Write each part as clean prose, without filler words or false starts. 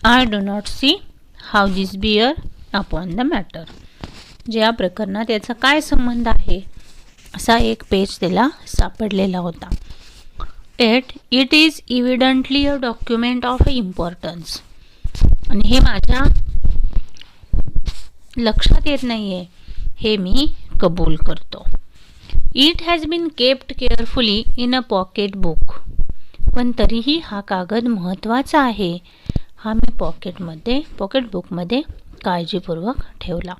I do not see how this bear upon the matter. ज्या प्रकरणात याचा काय संबंध आहे असा एक पेज त्याला सापडलेला होता. It is evidently a document of importance. आणि हे माझ्या लक्षात येत नाही आहे, हे मी कबूल करतो. It has been kept carefully in a pocket book. पण तरीही हा कागद महत्त्वाचा आहे. हा मी पॉकेट बुकमध्ये काळजीपूर्वक ठेवला.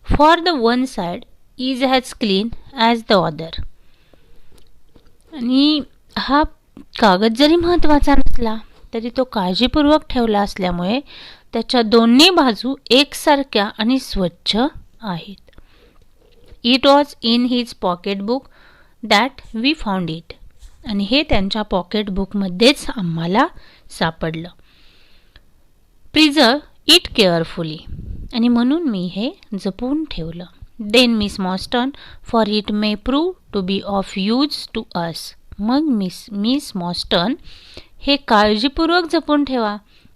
For the one side is as clean as the other. आणि हा कागद जरी महत्त्वाचा नसला तरी तो काळजीपूर्वक ठेवला असल्यामुळे त्याच्या दोन्ही बाजू एकसारख्या आणि स्वच्छ आहेत. It was in his pocket book that we found it. आणि हे त्यांच्या पॉकेट बुकमध्येच आम्हाला सापडलं. Preserve it carefully. आणि म्हणून मी हे जपून ठेवलं. Then Miss Morstan for it may prove to be of use to us. मग मिस मॉस्टन हे काळजीपूर्वक जपून ठेवा,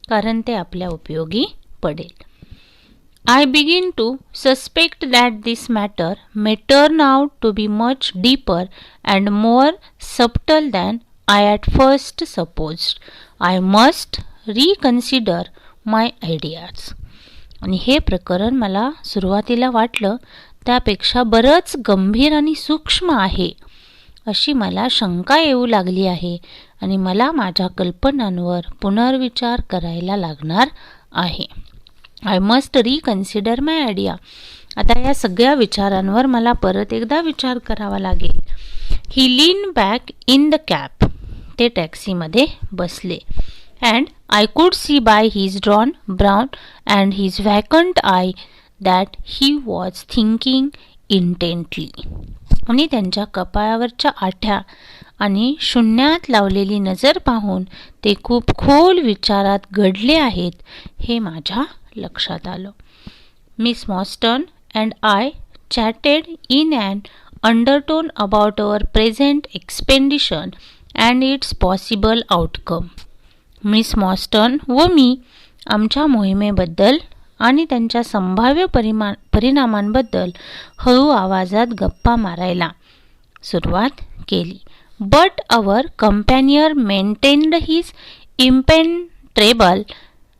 कारण ते आपल्या उपयोगी पडेल. I begin to suspect that this matter may turn out to be much deeper and more subtle than I at first supposed. I must reconsider my ideas. आणि हे प्रकरण मला सुरुवातीला वाटलं त्यापेक्षा बरंच गंभीर आणि सूक्ष्म आहे अशी मला शंका येऊ लागली आहे आणि मला माझ्या कल्पनांवर पुनर्विचार करायला लागणार आहे. I must reconsider my idea. आता या सगळ्या विचारांवर मला परत एकदा विचार करावा लागेल. ही lean back in the cab. ते टॅक्सीमध्ये बसले. And I could see by his drawn brown and his vacant I that he was thinking intently. आणि त्यांच्या कपाळावरच्या आठ्या आणि शून्यात लावलेली नजर पाहून ते खूप खोल विचारात गढले आहेत हे माझ्या लक्षात आलं. Miss Morstan and I chatted in and undertone about our present expedition and its possible outcome. Miss Morstan व मी आमच्या मोहिमेबद्दल आणि त्यांच्या संभाव्य परिणामांबद्दल हळू आवाजात गप्पा मारायला सुरुवात केली. But our companion maintained his impenetrable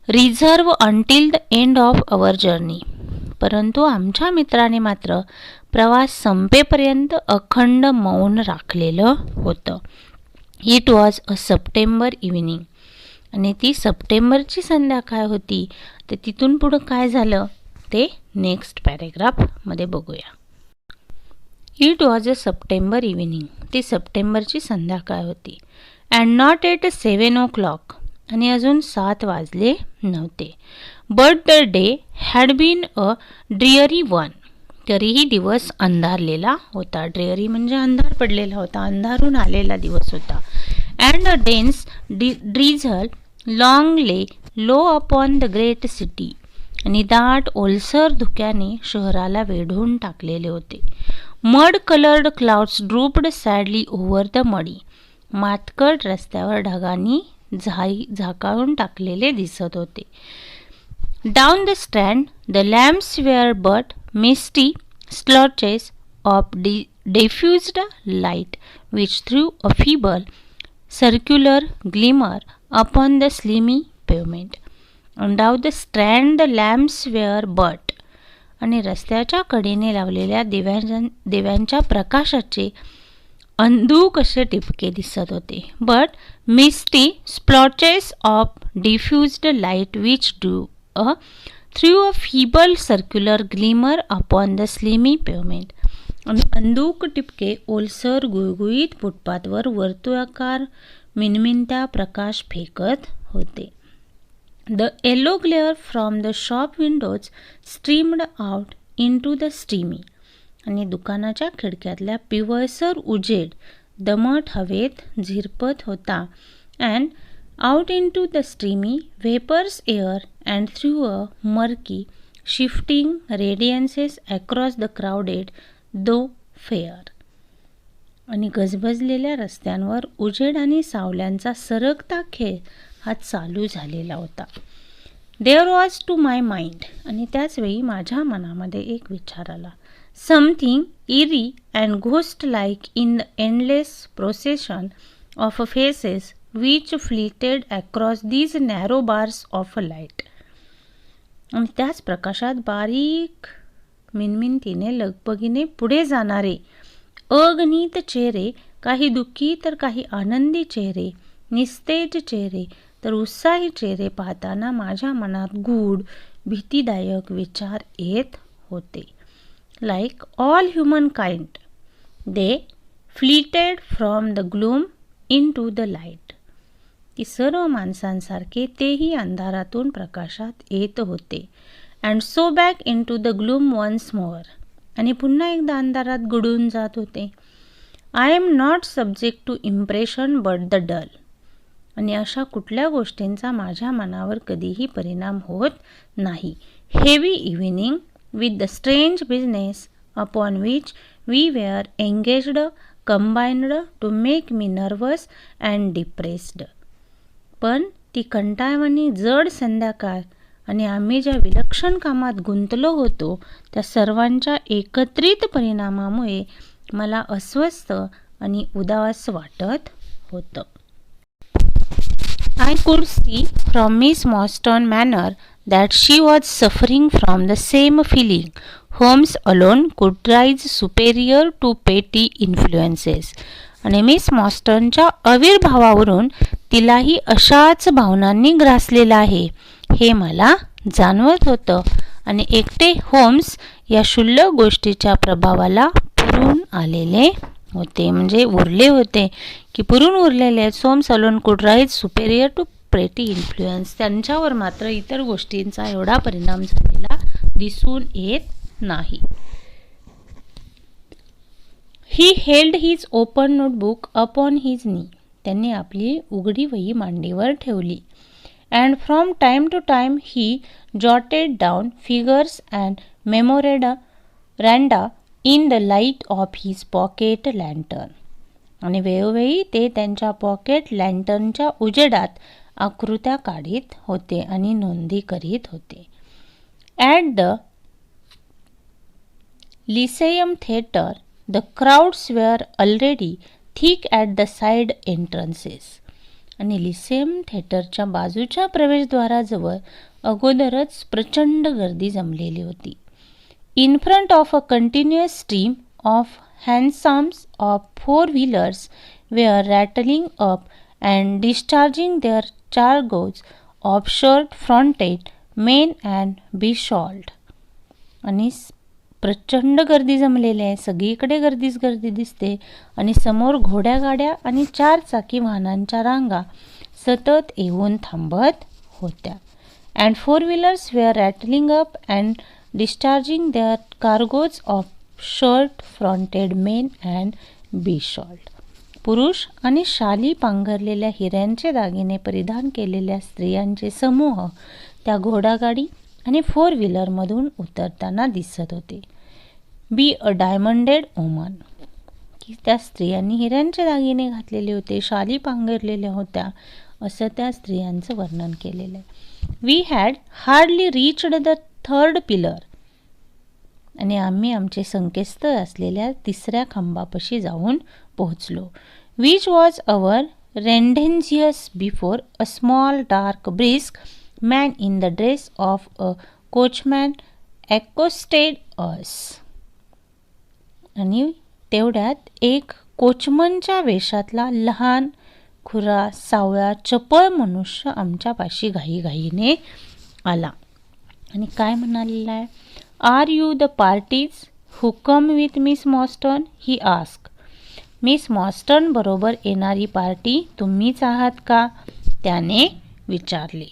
reserve until the end of our journey. परंतु आमच्या मित्राने मात्र प्रवास संपेपर्यंत अखंड मौन राखलेलं होतं. It was a September evening. आणि ती सप्टेंबरची संध्याकाळ होती. तर तिथून पुढं काय झालं ते नेक्स्ट पॅरेग्राफमध्ये बघूया. It was a September evening. ती सप्टेंबरची संध्याकाळ होती. And not yet 7 o'clock. आणि अजून 7 वाजले नव्हते. But the day had been a dreary one. तरीही दिवस अंधारलेला होता. ड्रिअरी म्हणजे अंधार पडलेला होता, अंधारून आलेला दिवस होता. And a dense drizzle long lay low upon the great city. आणि दाट ओलसर धुक्याने शहराला वेढून टाकलेले होते. Mud coloured clouds drooped sadly over the muddy. मातकट रस्त्यावर ढगांनी झाकाळून टाकलेले दिसत होते. Down the Strand the lamps were but misty splotches of diffused light which threw a feeble circular glimmer upon the slimy pavement. And down the strand the lamps were but. आणि रस्त्याच्या कडेने लावलेल्या दिव्यांच्या प्रकाशाचे अंधुक असे टिपके दिसत होते. But misty splotches of diffused light which drew threw a feeble circular glimmer upon the slimy pavement. आणि अंधुक टिपके ओलसर गुळगुळीत फुटपाथवर वर्तुळाकार मिनमिनत्या प्रकाश फेकत होते. The yellow glare from the shop windows streamed out into the streamy. आणि दुकानाच्या खिडक्यातल्या पिवळसर उजेड दमट हवेत झिरपत होता. And out into the streamy vapours air and through a murky shifting radiances across the crowded thoroughfare. आणि गजबजलेल्या रस्त्यांवर उजेड आणि सावल्यांचा सरकता खेळ हा चालू झालेला होता. There was to my mind, आणि त्याचवेळी माझ्या मनामध्ये एक विचार आला. Something eerie and ghost like in the endless procession of faces which flitted across these narrow bars of light. आणि त्याच प्रकाशात बारीक मिनमिनतीने लगबगीने पुढे जाणारे अगणित चेहरे, काही दुःखी तर काही आनंदी चेहरे, निस्तेज चेहरे तर उत्साही चेहरे पाहताना माझ्या मनात गूढ भीतीदायक विचार येत होते. Like all human kind they flitted from the gloom into the light. की सर्व माणसांसारखे तेही अंधारातून प्रकाशात येत होते. And so back into the gloom once more, आणि पुन्हा एकदा अंधारात गडून जात होते. I am not subject to impression but the dull. आणि अशा कुठल्या गोष्टींचा माझ्या मनावर कधीही परिणाम होत नाही. Heavy evening with the strange business upon which we were engaged combined to make me nervous and depressed. पण ती कंटाळवाणी जड संध्याकाळ आणि आम्ही ज्या विलक्षण कामात गुंतलो होतो त्या सर्वांच्या एकत्रित परिणामामुळे मला अस्वस्थ आणि उदास वाटत होतं. I could see from Miss Mostyn's manner that she was suffering from the same feeling. Holmes alone could rise superior to petty influences. आणि मिस मॉस्टनच्या आविर्भावावरून तिलाही अशाच भावनांनी ग्रासलेलं आहे हे मला जाणवत होतं. आणि एकटे होम्स या क्षुल्लक गोष्टीच्या प्रभावाला पुरून आलेले होते, म्हणजे उरले होते की पुरून उरलेले आहेत. Holmes alone could rise superior to pretty influence. त्यांच्यावर मात्र इतर गोष्टींचा एवढा परिणाम झालेला दिसून येत नाही. He held his open notebook upon his knee. त्यांनी आपली उघडी वही मांडीवर ठेवली. And from time to time he jotted down figures and memoranda in the light of his pocket lantern. आणि वेळोवेळी ते त्यांच्या पॉकेट लँटर्नच्या उजेडात आकृत्या काढीत होते आणि नोंदी करीत होते. At the Lyceum theatre the crowds were already thick at the side entrances. आणि लिसेयम थिएटरच्या बाजूच्या प्रवेशद्वाराजवळ अगोदरच प्रचंड गर्दी जमलेली होती. In front of a continuous stream of hansoms of four-wheelers were rattling up and discharging their chargoes of shirt-fronted men and beshawled. आणि प्रचंड गर्दी जमलेली आहे, सगळीकडे गर्दीच गर्दी दिसते. आणि समोर घोड्यागाड्या आणि चारचाकी वाहनांच्या रांगा सतत येऊन थांबत होत्या. And four wheelers were rattling up and discharging their cargoes of shirt-fronted men and beshawled. पुरुष आणि शाली पांघरलेल्या हिऱ्यांचे दागिने परिधान केलेल्या स्त्रियांचे समूह त्या घोडागाडी आणि फोर व्हीलरमधून उतरताना दिसत होते. Bediamonded woman. की त्या स्त्रियांनी हिऱ्यांचे दागिने घातलेले होते, शाली पांघरलेल्या होत्या, असं त्या स्त्रियांचं वर्णन केलेलं आहे. We had hardly reached the third pillar. आणि आम्ही आमचे संकेतस्थळ असलेल्या तिसऱ्या खांबापाशी जाऊन पोहोचलो. Which was our rendezvous before a small dark brisk man in the dress of a coachman accosted us. आणि तेवढ्यात एक कोचमनच्या वेशातला लहान खुरा सावळा चपळ मनुष्य आमच्यापाशी घाईघाईने आला. आणि काय म्हणालेला आहे? Are you the parties who come with Miss Morstan? He ask. Miss Morstan बरोबर येणारी पार्टी तुम्हीच आहात का? त्याने विचारले.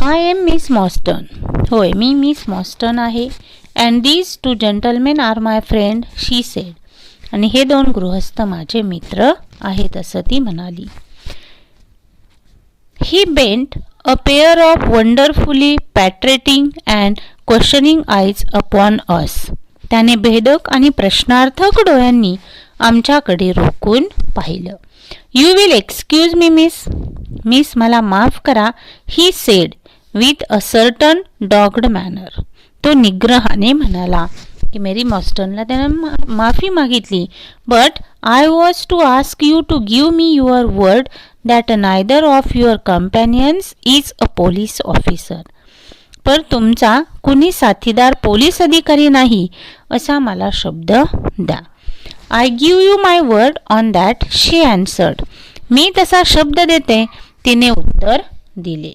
I am Miss Morstan. होय, मी मिस मॉस्टन आहे. And these two gentlemen are my friend, she said. आणि हे दोन गृहस्थ माझे मित्र आहेत, असं ती म्हणाली. ही bent a pair of wonderfully penetrating and questioning eyes upon us. त्याने भेदक आणि प्रश्नार्थक डोळ्यांनी आमच्याकडे रोखून पाहिलं. You will excuse me, miss. Miss, मला माफ करा. He said with a certain dogged manner. तो निग्रहाने म्हणाला की मेरी मॉस्टनला त्यानं माफी मागितली. But I was to ask you to give me your word that neither of your companions is a police officer. पर तुमचा कुणी साथीदार पोलीस अधिकारी नाही असा मला शब्द द्या. I give you my word on that, she answered. मी तसा शब्द देते, तिने उत्तर दिले.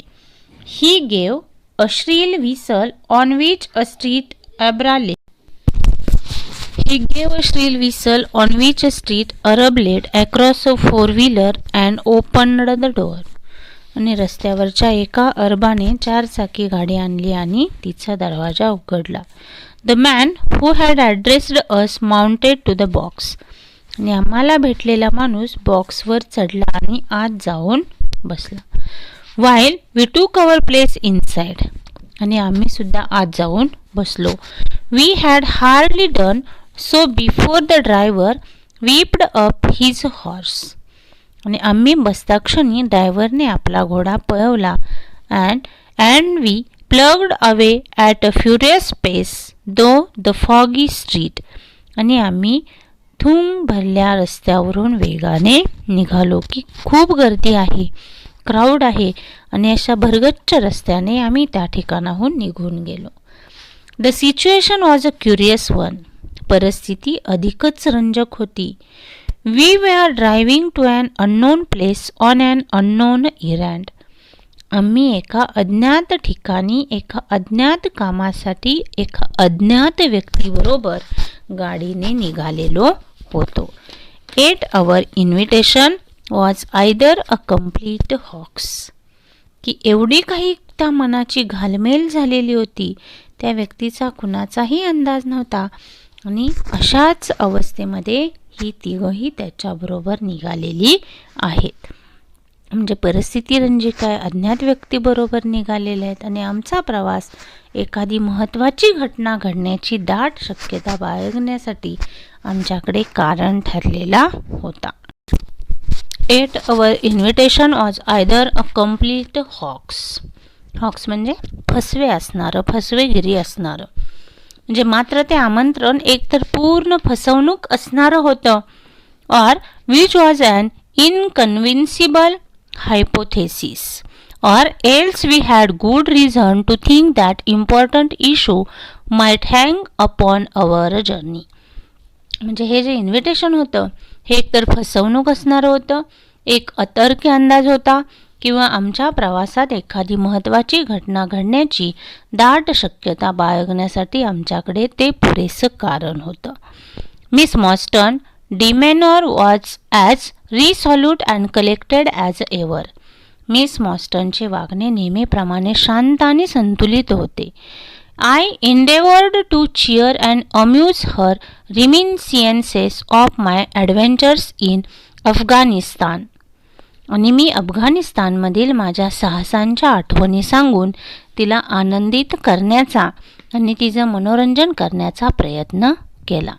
He gave a shrill whistle on which a street Arab led. He gave a shrill whistle on which a street Arab led across a four-wheeler and opened the door. आणि रस्त्यावरच्या एका अरबाने 4 चाकी गाडी आणली आणि तिचा दरवाजा उघडला. The man who had addressed us mounted to the box. आणि आम्हाला भेटलेला माणूस बॉक्सवर चढला आणि आत जाऊन बसला. While we took our place inside. आणि आम्ही सुद्धा आत जाऊन बसलो. We had hardly done so before the driver whipped up his horse. आणि आम्ही बसता क्षणी ड्रायव्हरने आपला घोडा पळवला. and we plugged away at a furious pace though the foggy street. आणि आम्ही धूम भरल्या रस्त्यावरून वेगाने निघालो की खूप गर्दी आहे, क्राऊड आहे आणि अशा भरगच्च रस्त्याने आम्ही त्या ठिकाणाहून निघून गेलो. The situation was a curious one. परिस्थिती अधिकच रंजक होती. We were driving to an unknown place on an unknown errand. आम्ही एका अज्ञात ठिकाणी एका अज्ञात कामासाठी एका अज्ञात व्यक्तीबरोबर गाडीने निघालेलो होतो. Yet our invitation was either a complete hoax. की एवढी काही त्या मनाची घालमेल झालेली होती, त्या व्यक्तीचा कुणाचाही अंदाज नव्हता आणि अशाच अवस्थेमध्ये ही तिघही त्याच्याबरोबर निघालेली आहेत. म्हणजे परिस्थिती रंजक आहे, अज्ञात व्यक्तीबरोबर निघालेले आहेत आणि आमचा प्रवास एखादी महत्त्वाची घटना घडण्याची दाट शक्यता बाळगण्यासाठी आमच्याकडे कारण ठरलेला होता. Yet our invitation was either a complete hoax. Hoax म्हणजे फसवे असणारं, फसवेगिरी असणारं. म्हणजे मात्र ते आमंत्रण एकतर पूर्ण फसवणूक असणारं होतं, or which was an inconceivable hypothesis, or else we had good reason to think that important issue might hang upon our journey. म्हणजे हे जे इन्व्हिटेशन होतं हे एकतर फसवणूक असणारं होतं, एक अतर्क्य अंदाज होता किंवा आमच्या प्रवासात एखादी महत्त्वाची घटना घडण्याची दाट शक्यता बाळगण्यासाठी आमच्याकडे ते पुरेसं कारण होतं. Miss Morstan demeanour was as resolute and collected as ever. Miss मॉस्टनचे वागणे नेहमीप्रमाणे शांत आणि संतुलित होते. I endeavored to cheer and amuse her reminiscences of my adventures in Afghanistan. आणि मी अफगाणिस्तानमधील माझ्या साहसांच्या आठवणी सांगून तिला आनंदित करण्याचा आणि तिचं मनोरंजन करण्याचा प्रयत्न केला.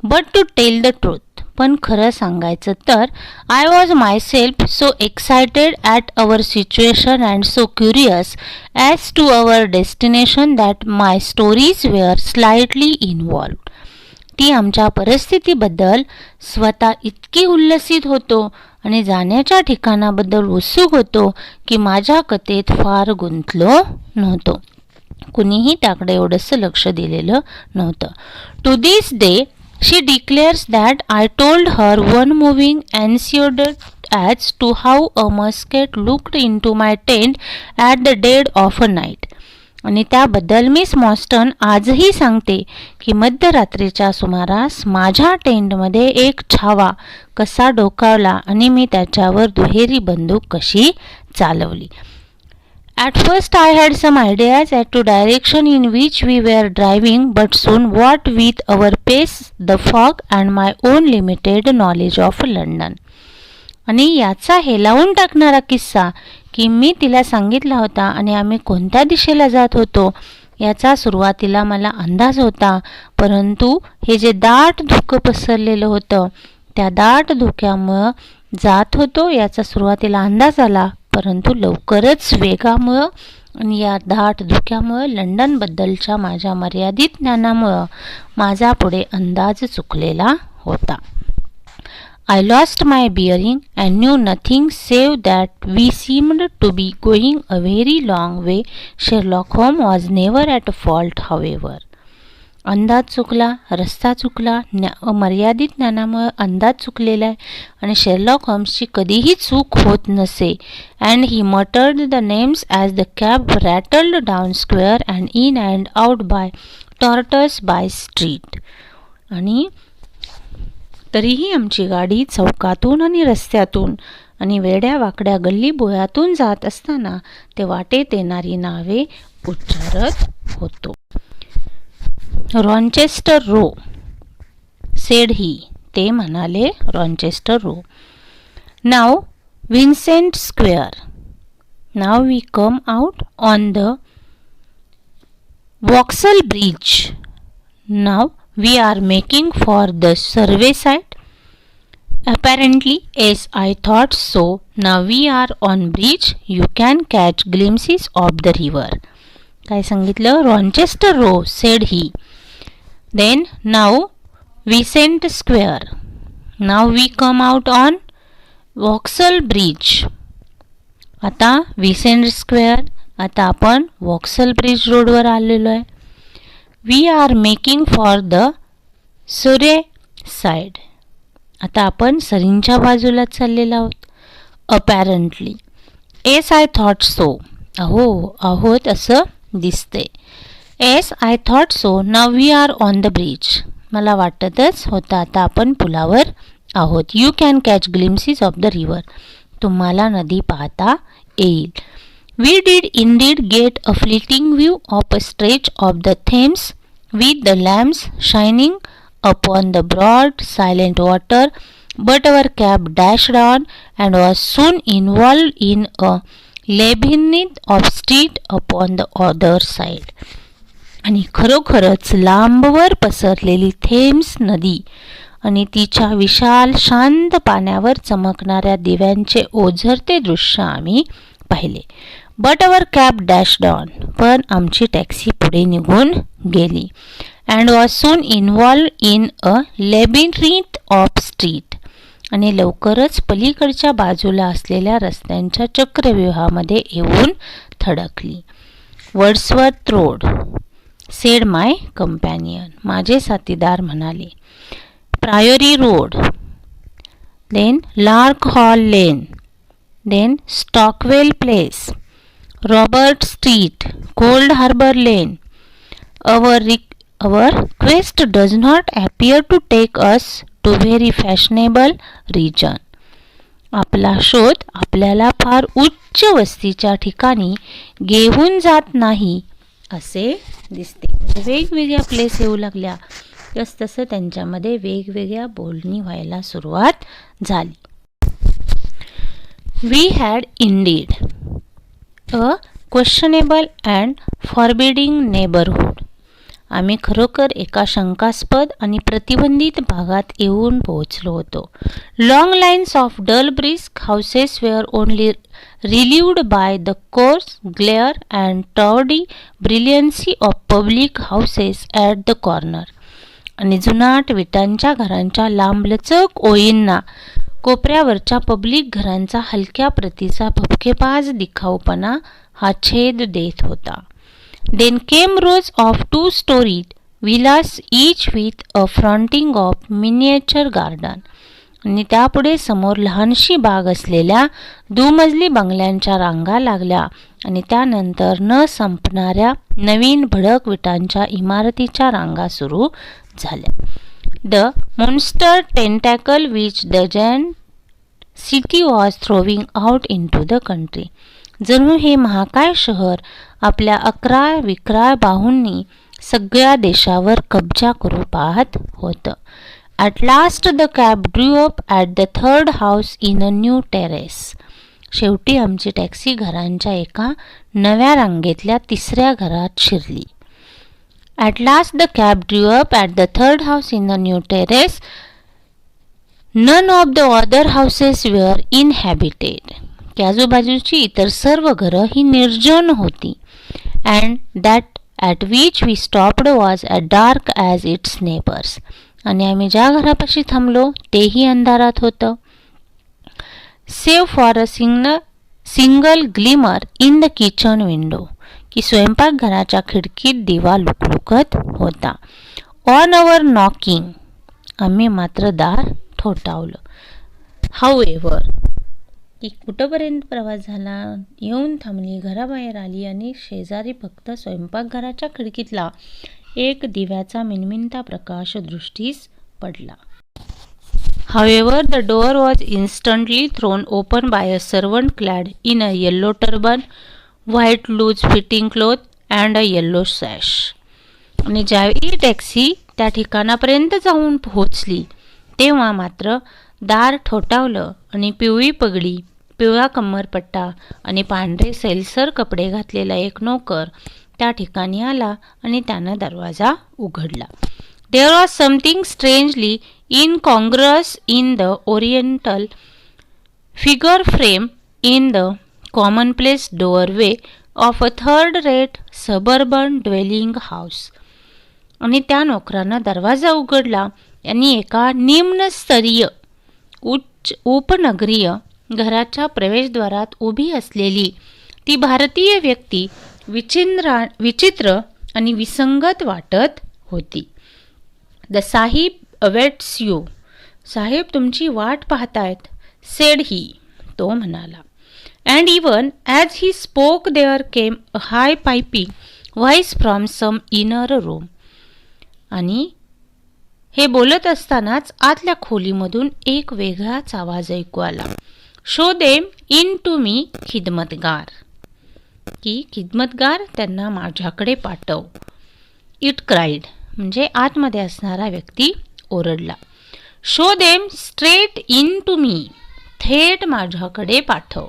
But to tell the truth, पण खरं सांगायचं तर I was myself so excited at our situation and so curious as to our destination that my stories were slightly involved. ती आमच्या परिस्थितीबद्दल स्वतः इतकी उल्लसित होतो आणि जाण्याच्या ठिकाणाबद्दल उत्सुक होतो की माझ्या कथेत फार गुंतलो नव्हतो. कुणीही त्याकडे एवढंसं लक्ष दिलेलं नव्हतं. To this day she declares that I told her one moving anecdote as to how a musket looked into my tent at the dead of a night. आणि त्याबद्दल मिस मॉस्टन आजही सांगते की मध्यरात्रीच्या सुमारास माझ्या टेंटमध्ये एक छावा कसा डोकावला आणि मी त्याच्यावर दुहेरी बंदूक कशी चालवली. At first I had some ideas as to direction in which we were driving, but soon what with our pace, the fog and my own limited knowledge of London. आणि याचा हेलावून टाकणारा किस्सा की मी तिला सांगितला होता आणि आम्ही कोणत्या दिशेला जात होतो याचा सुरुवातीला मला अंदाज होता, परंतु हे जे दाट धुकं पसरलेलं होतं त्या दाट धुक्यामुळं जात होतो याचा सुरुवातीला अंदाज आला, परंतु लवकरच वेगामुळं आणि या दाट धुक्यामुळं लंडनबद्दलच्या माझ्या मर्यादित ज्ञानामुळं माझा पुढे अंदाज चुकलेला होता. I lost my bearing and knew nothing save that we seemed to be going a very long way. Sherlock Holmes was never at fault, however. अंदाज चुकला, रस्ता चुकला, मर्यादित ज्ञानामुळे अंदाज चुकलेला आहे आणि शेरलॉक होम्सची कधीही चूक होत नसे. And he muttered the names as the cab rattled down square and in and out by tortuous by street. आणि तरीही आमची गाडी चौकातून आणि रस्त्यातून आणि वेड्या वाकड्या गल्ली बोळातून जात असताना ते वाटेत येणारी नावे उच्चारत होतो. Rochester Row, said he. ते म्हणाले Rochester Row. Now Vincent Square. Now we come out on the Vauxhall Bridge. Now we are making for the survey site. Apparently, yes, I thought so. Now we are on bridge. You can catch glimpses of the river. काय सांगितलं? Rochester Row, said he. Then now Vicent Square. Now we come out on Vauxhall Bridge. आता विसेंट square, आता आपण voxel bridge रोडवर आलेलो आहे. We are making for the Surrey side. आता आपण सरींच्या बाजूला चाललेलो आहोत. Apparently. Yes, I thought so. आहोत असं दिसते. Yes, I thought so. Now we are on the bridge. मला वाटतच होतं आता आपण पुलावर आहोत. You can catch glimpses of the river. तुम्हाला नदी पाहता येईल. We did indeed get a fleeting view of a stretch of the Thames with the lamps shining upon the broad silent water, but our cab dashed on and was soon involved in a labyrinth of street upon the other side. आणि खरोखरच लांबवर पसरलेली Thames नदी आणि तिच्या विशाल शांत पाण्यावर चमकणाऱ्या दिव्यांचे ओझरते दृश्य आम्ही पाहिले. But our cab dashed on. पण आमची टॅक्सी पुढे निघून गेली. And was soon involved in a labyrinth of street. आणि लवकरच पलीकडच्या बाजूला असलेल्या रस्त्यांच्या चक्रव्यूहामध्ये येऊन थडकली. Wordsworth Road, said my companion. माझे साथीदार म्हणाले. Priory Road, then Lark Hall Lane, then Stockwell Place, Robert Street, Cold Harbour Lane. Our quest does not appear to take us to very fashionable region. आपला शोध आपल्याला फार उच्च वस्तीच्या ठिकाणी घेऊन जात नाही असे दिसते. वेगवेगळ्या प्लेस येऊ लागल्या तसं त्यांच्यामध्ये वेगवेगळ्या बोलणी व्हायला सुरुवात झाली. We had indeed a questionable and forbidding neighborhood. आम्ही खरोखर एका शंकास्पद आणि प्रतिबंधित भागात येऊन पोहोचलो होतो. Long lines of dull brisk houses were only relieved by the coarse glare and tawdry brilliancy of public houses at the corner. आणि जुनाट विटांच्या घरांच्या लांबलचक ओळींना कोपऱ्यावरच्या पब्लिक घरांचा हलक्या प्रतीचा भपकेबाज दिखाऊपणा हा छेद देत होता. Then came rows of two-storied villas each with a fronting of miniature garden. आणि त्यापुढे समोर लहानशी बाग असलेल्या दुमजली बंगल्यांच्या रांगा लागल्या आणि त्यानंतर न संपणाऱ्या नवीन भडक विटांच्या इमारतीच्या रांगा सुरू झाल्या. The monster tentacle which the giant city was throwing out into the country. जणू हे महाकाय शहर आपल्या अकराळ विक्राळ बाहूंनी सगळ्या देशावर कब्जा करू पाहत होतं. At last the cab drew up at the third house in a new terrace. शेवटी आमची टॅक्सी घरांच्या एका नव्या रांगेतल्या तिसऱ्या घरात शिरली. At last the cab drew up at the third house in a new terrace. None of the other houses were inhabited. की आजूबाजूची इतर सर्व घरं ही निर्जन होती. And that at which we stopped was at dark as its neighbours. आणि आम्ही ज्या घरापाशी थांबलो तेही अंधारात होतं. Save for a single glimmer in the kitchen window, की स्वयंपाकघराच्या खिडकीत दिवा लुकलुकत होता. ऑन अवर नॉकिंग, आम्ही मात्र दार ठोठावलं. हाऊएव्हर, की कुठंपर्यंत प्रवास झाला, येऊन थांबली, घराबाहेर आली आणि शेजारी फक्त स्वयंपाकघराच्या खिडकीतला एक दिव्याचा मिणमिणता प्रकाश दृष्टीस पडला. However, the door was instantly thrown open by a servant clad in a yellow turban, white loose-fitting cloth and a yellow sash. आणि ज्यावेळी टॅक्सी त्या ठिकाणापर्यंत जाऊन पोहोचली तेव्हा मात्र दार ठोठावलं आणि पिवळी पगडी, पिवळा कमरपट्टा आणि पांढरे सैलसर कपडे घातलेला एक नोकर त्या ठिकाणी आला आणि त्यानं दरवाजा उघडला. There was something strangely incongruous in the oriental figure frame in the commonplace doorway of a third-rate suburban dwelling house. आणि त्या नोकरानं दरवाजा उघडला आणि एका निम्नस्तरीय उपनगरीय घराच्या प्रवेशद्वारात उभी असलेली ती भारतीय व्यक्ती विचित्र आणि विसंगत वाटत होती. द साहिब अवेट्स यू, साहेब तुमची वाट पाहतायत, सेड ही, तो म्हणाला. And even as he spoke there came a high पायपी voice from some inner room. आणि हे बोलत असतानाच आतल्या खोलीमधून एक वेगळाच आवाज ऐकू आला. Show them in to me खिदमतगार, की खिदमतगार त्यांना माझ्याकडे पाठव. इट क्राईड, म्हणजे आतमध्ये असणारा व्यक्ती ओरडला. Show them straight in to me, थेट माझ्याकडे पाठव.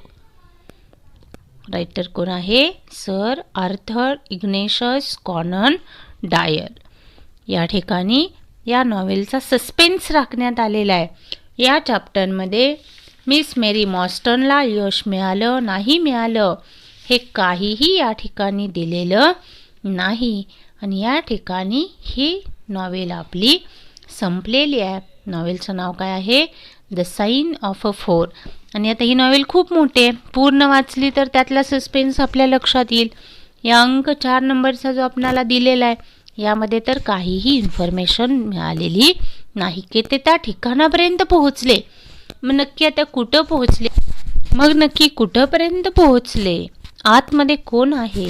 रायटर कोण आहे? Sir Arthur Ignatius Conan Doyle. या ठिकाणी या नॉवेलचा सस्पेन्स राखण्यात आलेला आहे. या चॅप्टरमध्ये मिस मेरी मॉस्टनला यश मिळालं नाही मिळालं हे काहीही या ठिकाणी दिलेलं नाही. आणि या ठिकाणी ही नॉवेल आपली संपलेली आहे. नॉवेलचं नाव काय आहे? The Sign of a Four. आणि आता ही नॉवेल खूप मोठी आहे, पूर्ण वाचली तर त्यातला सस्पेन्स आपल्या लक्षात येईल. या अंक 4 नंबरचा जो आपणाला दिलेला आहे यामध्ये तर काहीही इन्फॉर्मेशन मिळालेली नाही की ते त्या ठिकाणापर्यंत पोहोचले. मग नक्की आता कुठं पोहोचले, मग नक्की कुठंपर्यंत पोहोचले, आतमध्ये कोण आहे,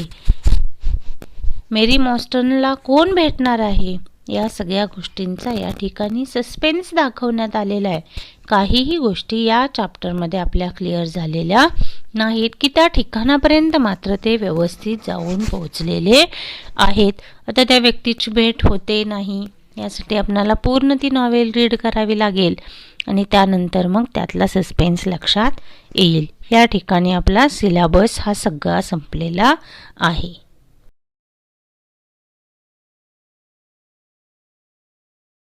मेरी मॉस्टनला कोण भेटणार आहे, या सगळ्या गोष्टींचा या ठिकाणी सस्पेन्स दाखवण्यात आलेला आहे. काहीही गोष्टी या चॅप्टरमध्ये आपल्या क्लिअर झालेल्या नाहीत की त्या ठिकाणापर्यंत मात्र ते व्यवस्थित जाऊन पोहोचलेले आहेत. आता त्या व्यक्तीची भेट होते नाही यासाठी आपल्याला पूर्ण ती नॉवेल रीड करावी लागेल आणि त्यानंतर मग त्यातला सस्पेन्स लक्षात येईल. या ठिकाणी आपला सिलेबस हा सगळा संपलेला आहे.